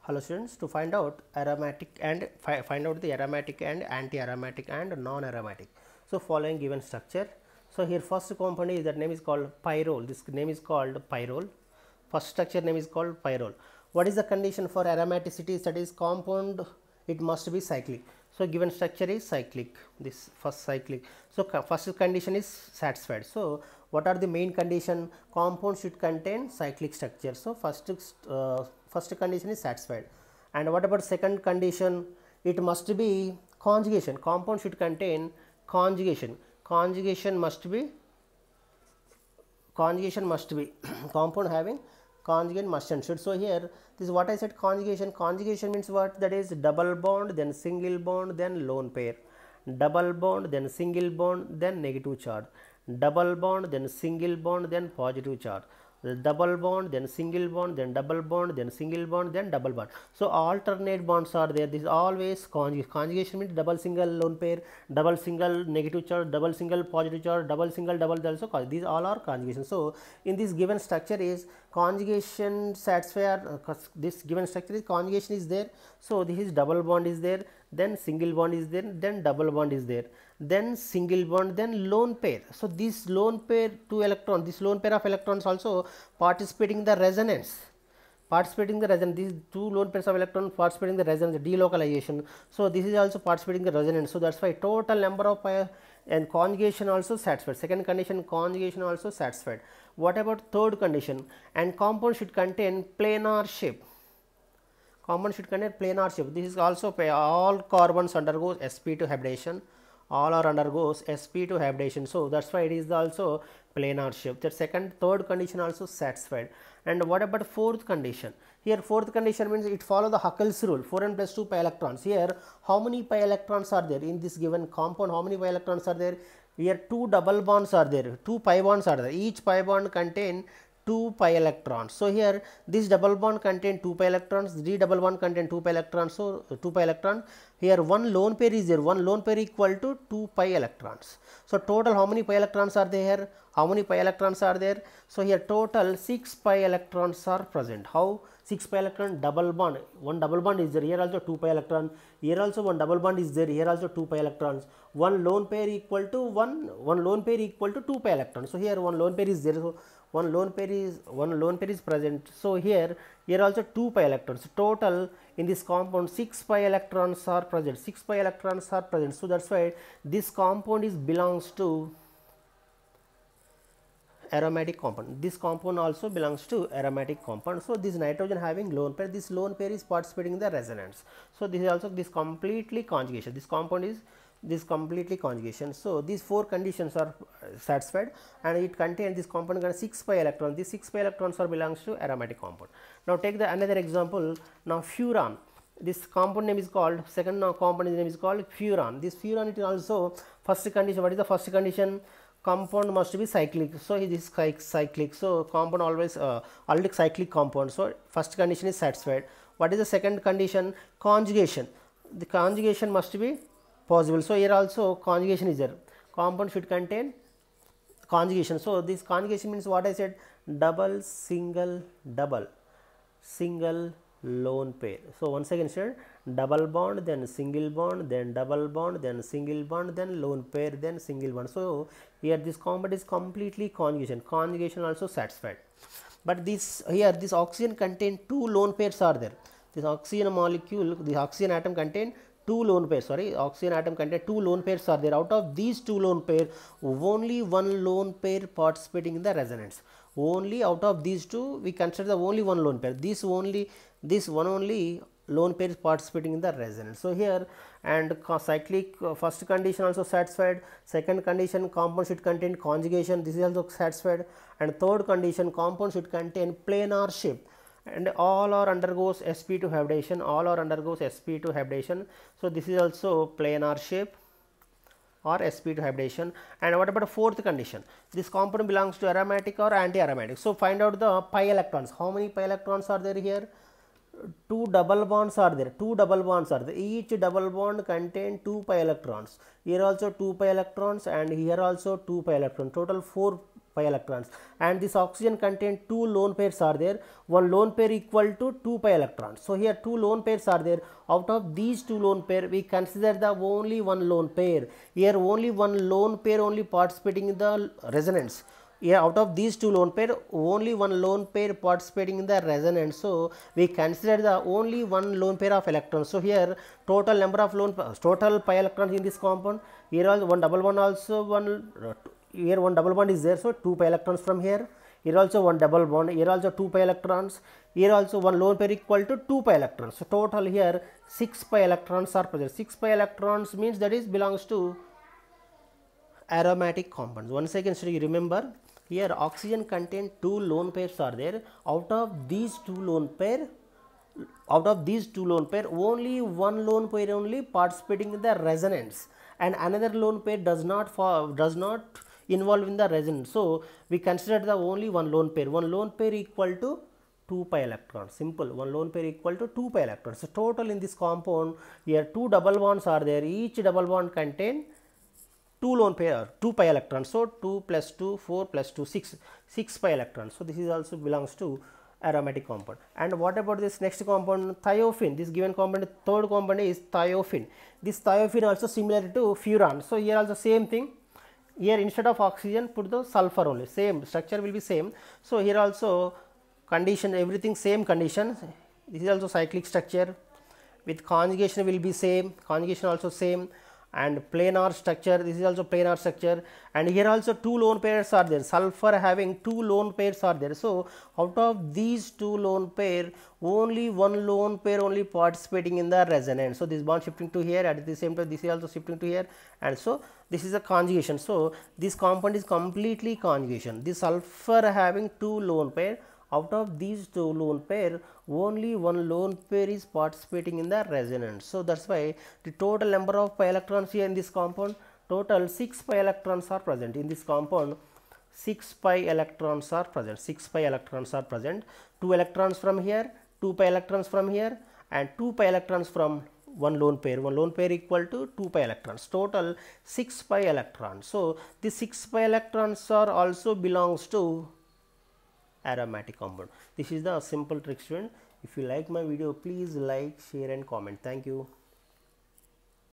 Hello students, to find out aromatic and find out the aromatic and anti-aromatic and non-aromatic. So following given structure. So here first compound is that name is called pyrrole. This name is called pyrrole. First structure name is called pyrrole. What is the condition for aromaticity? That is compound, it must be cyclic. So given structure is cyclic. This first cyclic. So first condition is satisfied. So what are the main condition? Compound should contain cyclic structure. So first condition is satisfied. And what about second condition? It must be conjugation. Compound should contain conjugation. Conjugation must be compound having conjugate must and should. So here this is what I said, conjugation. Conjugation means what? That is double bond, then single bond, then lone pair. Double bond, then single bond, then negative charge. Double bond, then single bond, then positive charge. Double bond, then single bond, then double bond, then single bond, then double bond. So alternate bonds are there. This is always conjugation. Conjugation means double single lone pair, double single negative charge, double single positive charge, double single double also. These all are conjugation. So in this given structure is conjugation satisfy. This given structure is conjugation is there. So this is double bond is there, then single bond is there, then double bond is there, then single bond, then lone pair. So this lone pair two electron, this lone pair of electrons also participating in the resonance. These two lone pairs of electrons participating in the resonance, delocalization. So this is also participating in the resonance. So that's why total number of and conjugation also satisfied. Second condition, conjugation also satisfied. What about third condition? And compound should contain planar shape. Compound should contain planar shape. This is also all carbons undergoes sp2 hybridization. All are undergoes sp2 hybridization. So that's why it is also planar shape. The third condition also satisfied. And what about fourth condition? Here fourth condition means it follow the Huckel's rule, 4n plus 2 pi electrons. Here how many pi electrons are there in this given compound? How many pi electrons are there? Here two double bonds are there, two pi bonds are there. Each pi bond contain 2 pi electrons. So here this double bond contain 2 pi electrons, the double bond contain 2 pi electrons. So 2 pi electron. Here one lone pair is there, one lone pair equal to 2 pi electrons. So total how many pi electrons are there? How many pi electrons are there? So here total 6 pi electrons are present. How? 6 pi electron double bond, one double bond is there, here also 2 pi electron, here also one double bond is there, here also 2 pi electrons. One lone pair equal to 2 pi electrons. So here one lone pair is there, so one lone pair is present. So here also 2 pi electrons. Total in this compound 6 pi electrons are present. So that's why this compound is belongs to aromatic compound. This compound also belongs to aromatic compound. So this nitrogen having lone pair, this lone pair is participating in the resonance. So this is also this completely conjugation. This compound is completely conjugation. So these four conditions are satisfied, and it contains this compound contains 6 pi electrons. These 6 pi electrons are belongs to aromatic compound. Now take the another example. Now furan. This compound name is called, second compound name is called furan. This furan, it is also first condition. What is the first condition? Compound must be cyclic. So it is cyclic. So compound always already cyclic compound. So first condition is satisfied. What is the second condition? Conjugation. The conjugation must be possible. So here also conjugation is there. Compound should contain conjugation. So this conjugation means what I said, double, single, double, single, lone pair. So once again sir, double bond, then single bond, then double bond, then single bond, then lone pair, then single bond. So here this compound is completely conjugation. Conjugation also satisfied. But this here this oxygen contain two lone pairs are there. This oxygen molecule, the oxygen atom contain two lone pairs. Oxygen atom contain two lone pairs are there. Out of these two lone pair, only one lone pair participating in the resonance. Only out of these two, we consider the only one lone pair. This one only lone pair is participating in the resonance. So here and cyclic first condition also satisfied. Second condition, compound should contain conjugation. This is also satisfied. And third condition, compound should contain planar shape. And all are undergoes sp2 hybridization. So this is also planar shape or sp2 hybridization. And what about the fourth condition? This compound belongs to aromatic or anti-aromatic. So find out the pi electrons. How many pi electrons are there here? Two double bonds are there. Each double bond contain 2 pi electrons. Here also 2 pi electrons, and here also 2 pi electrons. Total 4 pi electrons, and this oxygen contain 2 lone pairs are there. One lone pair equal to 2 pi electrons. So here 2 lone pairs are there. Out of these 2 lone pair, we consider the only one lone pair. Here only one lone pair only participating in the resonance. Yeah, out of these 2 lone pair, only one lone pair participating in the resonance. So we consider the only one lone pair of electrons. So here total number of total pi electrons in this compound. Here also one double bond, also one here one double bond is there. So 2 pi electrons from here. Here also one double bond. Here also 2 pi electrons. Here also one lone pair equal to 2 pi electrons. So total here 6 pi electrons are present. 6 pi electrons means that is belongs to aromatic compounds. Once again, so you remember. Here oxygen contain 2 lone pairs are there. Out of these 2 lone pair, only one lone pair only participating in the resonance, and another lone pair does not involve in the resonance. So we consider the only one lone pair. One lone pair equal to 2 pi electrons. Simple. One lone pair equal to 2 pi electrons. So total in this compound, here 2 double bonds are there. Each double bond contain 2 lone pair, 2 pi electrons. So 2 plus 2, 4 plus 2, 6 pi electrons. So this is also belongs to aromatic compound. And what about this next compound, thiophene? This given compound, third compound is thiophene. This thiophene also similar to furan. So here also same thing. Here instead of oxygen put the sulfur only. Same structure will be same. So here also condition, everything same condition. This is also cyclic structure. With conjugation will be same. Conjugation also same. And planar structure, this is also planar structure, and here also 2 lone pairs are there. Sulfur having 2 lone pairs are there. So out of these 2 lone pair, only one lone pair only participating in the resonance. So this bond shifting to here, at the same time this is also shifting to here, and so this is a conjugation. So this compound is completely conjugation. This sulfur having 2 lone pair. Out of these 2 lone pair, only one lone pair is participating in the resonance. So that's why the total number of pi electrons here in this compound, total 6 pi electrons are present in this compound. 6 pi electrons are present. 6 pi electrons are present. 2 electrons from here, 2 pi electrons from here, and 2 pi electrons from one lone pair. One lone pair equal to 2 pi electrons. Total 6 pi electrons. So the 6 pi electrons are also belongs to aromatic compound. This is the simple trick, student. If you like my video, please like, share and comment. Thank you.